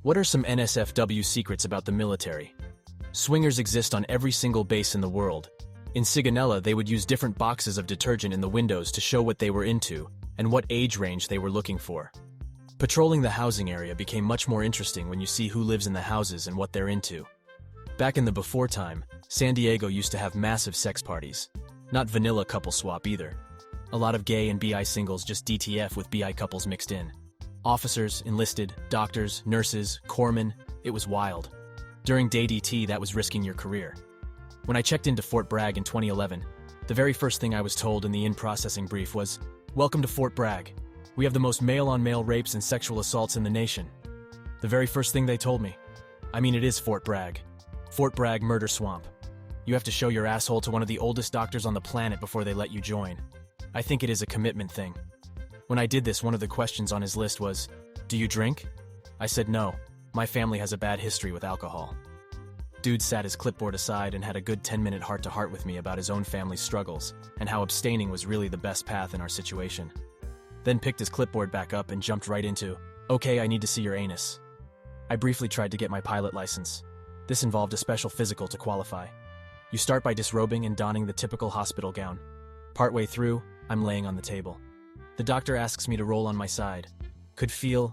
What are some NSFW secrets about the military? Swingers exist on every single base in the world. In Sigonella, they would use different boxes of detergent in the windows to show what they were into and what age range they were looking for. Patrolling the housing area became much more interesting when you see who lives in the houses and what they're into. Back in the before time, San Diego used to have massive sex parties. Not vanilla couple swap either. A lot of gay and BI singles just DTF with BI couples mixed in. Officers, enlisted, doctors, nurses, corpsmen, it was wild. During day DT, that was risking your career. When I checked into Fort Bragg in 2011, the very first thing I was told in the in-processing brief was, "Welcome to Fort Bragg. We have the most male-on-male rapes and sexual assaults in the nation." The very first thing they told me. I mean, it is Fort Bragg. Fort Bragg Murder Swamp. You have to show your asshole to one of the oldest doctors on the planet before they let you join. I think it is a commitment thing. When I did this, one of the questions on his list was, "Do you drink?" I said no. My family has a bad history with alcohol. Dude sat his clipboard aside and had a good 10-minute heart-to-heart with me about his own family's struggles and how abstaining was really the best path in our situation. Then picked his clipboard back up and jumped right into, "Okay, I need to see your anus." I briefly tried to get my pilot license. This involved a special physical to qualify. You start by disrobing and donning the typical hospital gown. Partway through, I'm laying on the table. The doctor asks me to roll on my side. Could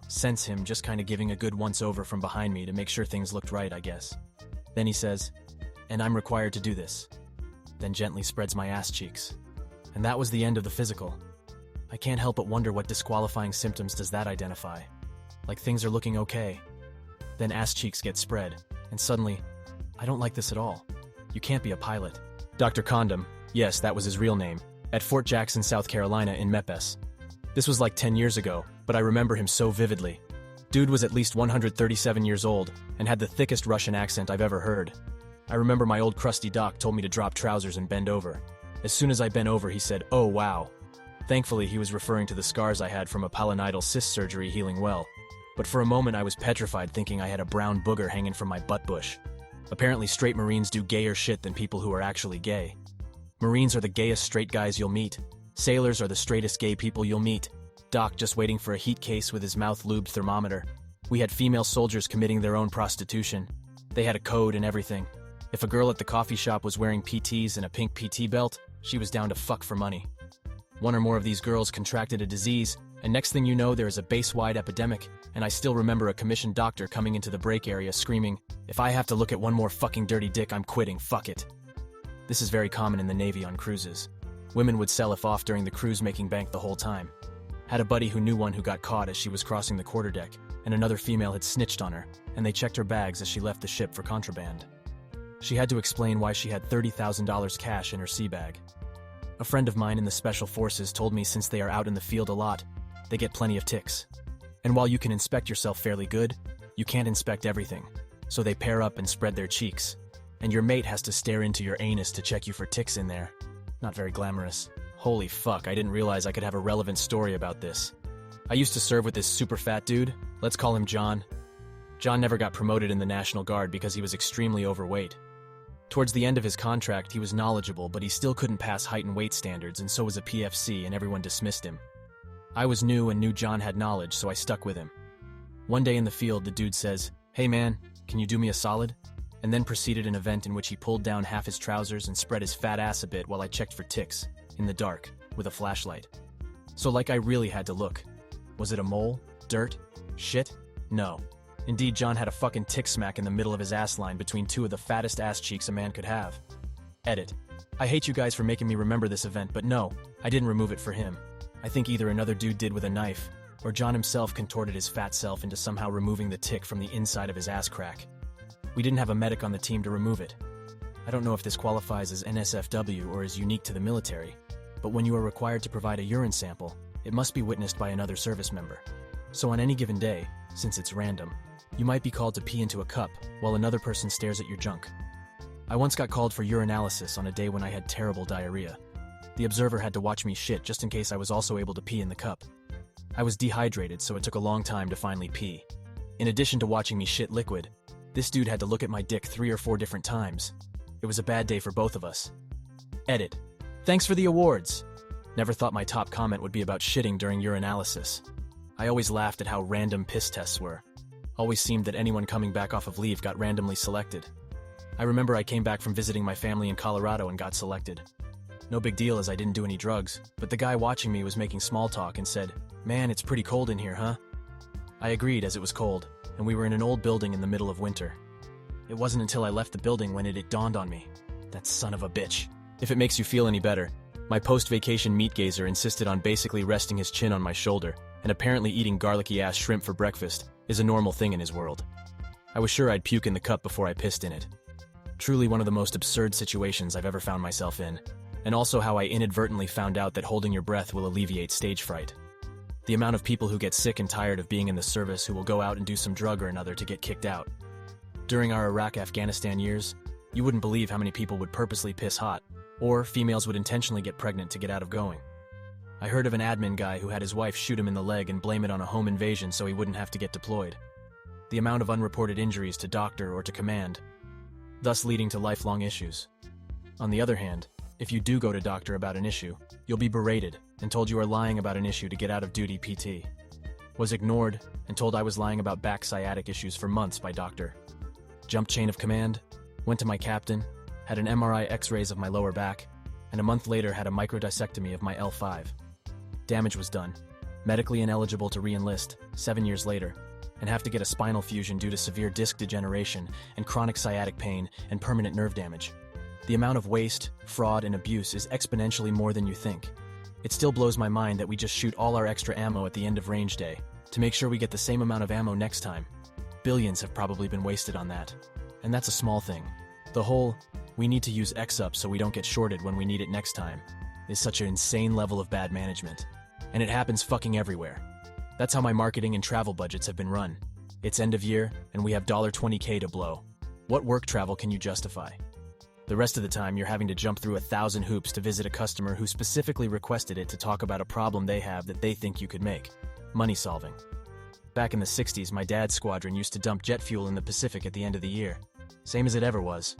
sense him just kind of giving a good once-over from behind me to make sure things looked right, I guess. Then he says, "And I'm required to do this." Then gently spreads my ass cheeks. And that was the end of the physical. I can't help but wonder what disqualifying symptoms does that identify. Like things are looking okay. Then ass cheeks get spread, and suddenly, I don't like this at all. You can't be a pilot. Dr. Condom, yes, that was his real name, at Fort Jackson, South Carolina in MEPS. This was like 10 years ago, but I remember him so vividly. Dude was at least 137 years old and had the thickest Russian accent I've ever heard. I remember my old crusty doc told me to drop trousers and bend over. As soon as I bent over, he said, "Oh wow." Thankfully, he was referring to the scars I had from a pilonidal cyst surgery healing well. But for a moment, I was petrified thinking I had a brown booger hanging from my butt bush. Apparently, straight Marines do gayer shit than people who are actually gay. Marines are the gayest straight guys you'll meet. Sailors are the straightest gay people you'll meet. Doc just waiting for a heat case with his mouth-lubed thermometer. We had female soldiers committing their own prostitution. They had a code and everything. If a girl at the coffee shop was wearing PTs and a pink PT belt, she was down to fuck for money. One or more of these girls contracted a disease, and next thing you know, there is a base-wide epidemic, and I still remember a commissioned doctor coming into the break area screaming, "If I have to look at one more fucking dirty dick, I'm quitting, fuck it." This is very common in the Navy on cruises. Women would sell if off during the cruise, making bank the whole time. Had a buddy who knew one who got caught as she was crossing the quarterdeck, and another female had snitched on her, and they checked her bags as she left the ship for contraband. She had to explain why she had $30,000 cash in her sea bag. A friend of mine in the Special Forces told me since they are out in the field a lot, they get plenty of ticks. And while you can inspect yourself fairly good, you can't inspect everything. So they pair up and spread their cheeks. And your mate has to stare into your anus to check you for ticks in there. Not very glamorous. Holy fuck, I didn't realize I could have a relevant story about this. I used to serve with this super fat dude. Let's call him John. John never got promoted in the National Guard because he was extremely overweight. Towards the end of his contract, he was knowledgeable, but he still couldn't pass height and weight standards, and so was a PFC, and everyone dismissed him. I was new and knew John had knowledge, so I stuck with him. One day in the field, the dude says, "Hey man, can you do me a solid?" And then proceeded an event in which he pulled down half his trousers and spread his fat ass a bit while I checked for ticks, in the dark, with a flashlight. So like I really had to look. Was it a mole? Dirt? Shit? No. Indeed, John had a fucking tick smack in the middle of his ass line between two of the fattest ass cheeks a man could have. Edit. I hate you guys for making me remember this event, but no, I didn't remove it for him. I think either another dude did with a knife, or John himself contorted his fat self into somehow removing the tick from the inside of his ass crack. We didn't have a medic on the team to remove it. I don't know if this qualifies as NSFW or is unique to the military, but when you are required to provide a urine sample, it must be witnessed by another service member. So on any given day, since it's random, you might be called to pee into a cup while another person stares at your junk. I once got called for urinalysis on a day when I had terrible diarrhea. The observer had to watch me shit just in case I was also able to pee in the cup. I was dehydrated, so it took a long time to finally pee. In addition to watching me shit liquid, this dude had to look at my dick 3 or 4 different times. It was a bad day for both of us. Edit. Thanks for the awards. Never thought my top comment would be about shitting during urinalysis. I always laughed at how random piss tests were. Always seemed that anyone coming back off of leave got randomly selected. I remember I came back from visiting my family in Colorado and got selected. No big deal as I didn't do any drugs, but the guy watching me was making small talk and said, "Man, it's pretty cold in here, huh?" I agreed as it was cold, and we were in an old building in the middle of winter. It wasn't until I left the building when it dawned on me. That son of a bitch. If it makes you feel any better, my post-vacation meat gazer insisted on basically resting his chin on my shoulder, and apparently eating garlicky-ass shrimp for breakfast is a normal thing in his world. I was sure I'd puke in the cup before I pissed in it. Truly one of the most absurd situations I've ever found myself in, and also how I inadvertently found out that holding your breath will alleviate stage fright. The amount of people who get sick and tired of being in the service who will go out and do some drug or another to get kicked out. During our Iraq-Afghanistan years, you wouldn't believe how many people would purposely piss hot, or females would intentionally get pregnant to get out of going. I heard of an admin guy who had his wife shoot him in the leg and blame it on a home invasion so he wouldn't have to get deployed. The amount of unreported injuries to doctor or to command, thus leading to lifelong issues. On the other hand, if you do go to doctor about an issue, you'll be berated and told you are lying about an issue to get out of duty PT. Was ignored and told I was lying about back sciatic issues for months by doctor. Jumped chain of command, went to my captain, had an MRI x-rays of my lower back, and a month later had a microdissectomy of my L5. Damage was done, medically ineligible to re-enlist 7 years later, and have to get a spinal fusion due to severe disc degeneration and chronic sciatic pain and permanent nerve damage. The amount of waste, fraud, and abuse is exponentially more than you think. It still blows my mind that we just shoot all our extra ammo at the end of range day to make sure we get the same amount of ammo next time. Billions have probably been wasted on that. And that's a small thing. The whole, we need to use X up so we don't get shorted when we need it next time, is such an insane level of bad management. And it happens fucking everywhere. That's how my marketing and travel budgets have been run. It's end of year, and we have $20K to blow. What work travel can you justify? The rest of the time, you're having to jump through 1,000 hoops to visit a customer who specifically requested it to talk about a problem they have that they think you could make. Money solving. Back in the 60s, my dad's squadron used to dump jet fuel in the Pacific at the end of the year. Same as it ever was.